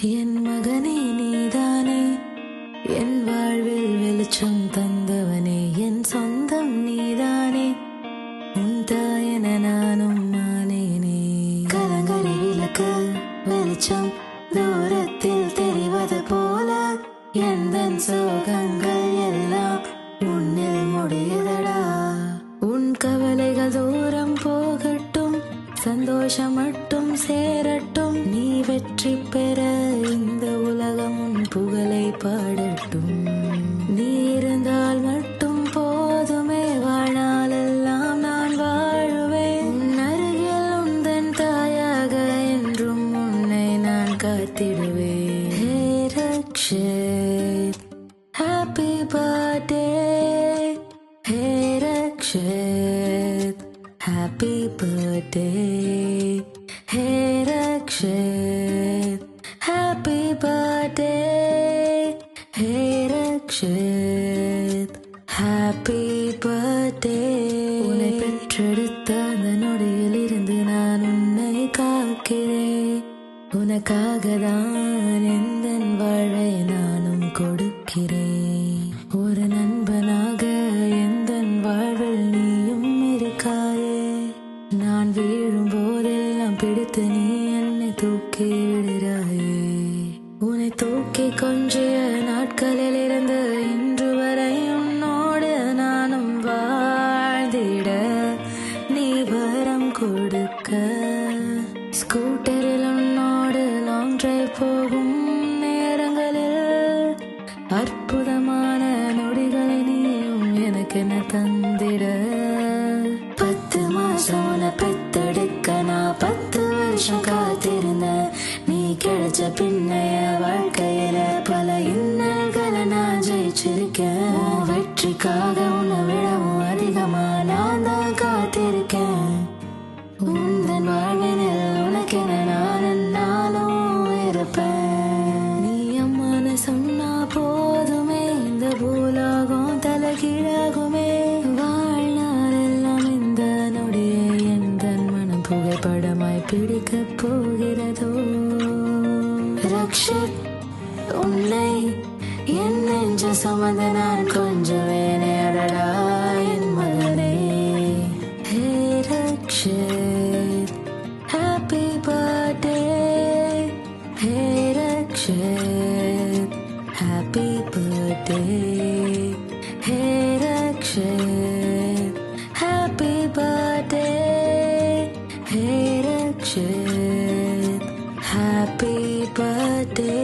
என் மகனே நீதானே, என் வாழ்வில் வெளிச்சம் தந்தவனே, என் சொந்தம் நீதானே, உன் தாயென நானும் மானேனே. கலங்கரை விளக்கு வெளிச்சம் தூரத்தில் தெரிவது போல, எந்தன் சோகங்கள் எல்லாம் உன்னில் முடியுதடா. உன் கவலைகள் தூரம் போகட்டும், சந்தோஷம் மட்டும் சேரட்டும். நீ வெற்றி பெற இந்த உலகம் உன் புகழை பாடட்டும். நீ இருந்தால் மட்டும் போதுமே, வாழ்நாளெல்லாம் நான் வாழுவேன். உன் அருகில் உந்தன் தாயாக என்றும் உன்னை நான் காத்திடுவேன். ஹே ரக்ஷித், ஹாப்பி பர்த்டே. ஹே Rakshit, happy birthday. Hey Rakshit, happy birthday. Hey Rakshit, happy birthday. உன்னை பெற்றெடுத்த அந்த நொடியில் இருந்து நான் உன்னை காக்கிறேன். உனக்காக தான் எந்தன் வாழை நானும் கொடுக்கிறேன். ஒரு நண்பனாக எந்தன் வாழ்வில் நீயும் இருக்காயே. நான் வீழும் போதெல்லாம் பிடித்து நீ என்னை தூக்கி விடுறாயே. உன்னை தூக்கி கொஞ்சிய நாட்களில் இருந்து இன்று வரை உன்னோடு நானும் வாழ்ந்திட நீ வரம் கொடுக்க. ஸ்கூட்டரில் உன்னோடு லாங் டிரைவ் போகும் நேரங்களில் அற்புதமான நொடிகளை நீயும் எனக்கென தந்திட. 10 மாசம் உன்னை பெத்தெடுக்க நான் 10 வருஷம் காத்திருந்த. நீ கிடைச்ச பின்னைய வாழ்க்கையில பல இன்னல்களை நான் ஜெயிச்சிருக்கேன். வெற்றிக்காக உன்னை விடவும் அதிகமா நான் தான் காத்திருக்கேன். உந்தன் வாழ்வினில் உனக்கென நானும் இருப்பேன். நீ அம்மான்னு சொன்னா போதுமே, இந்த பூலோகம் தலைகீழாகுமே. வாழ்நாளெல்லாம் இந்த நொடியை எந்தன் மனம் புகைப்படமாய் பிடிக்கப் போகிறதோ. ரக்ஷித், உன்னை என் நெஞ்ச சுமந்து நான் கொஞ்சம் வேணையடா என் மகனே. ஹே ரக்ஷித், happy birthday. ஹே ரக்ஷித், happy birthday. ஹே ரக்ஷித், happy birthday. ஹே ரக்ஷித், happy birthday.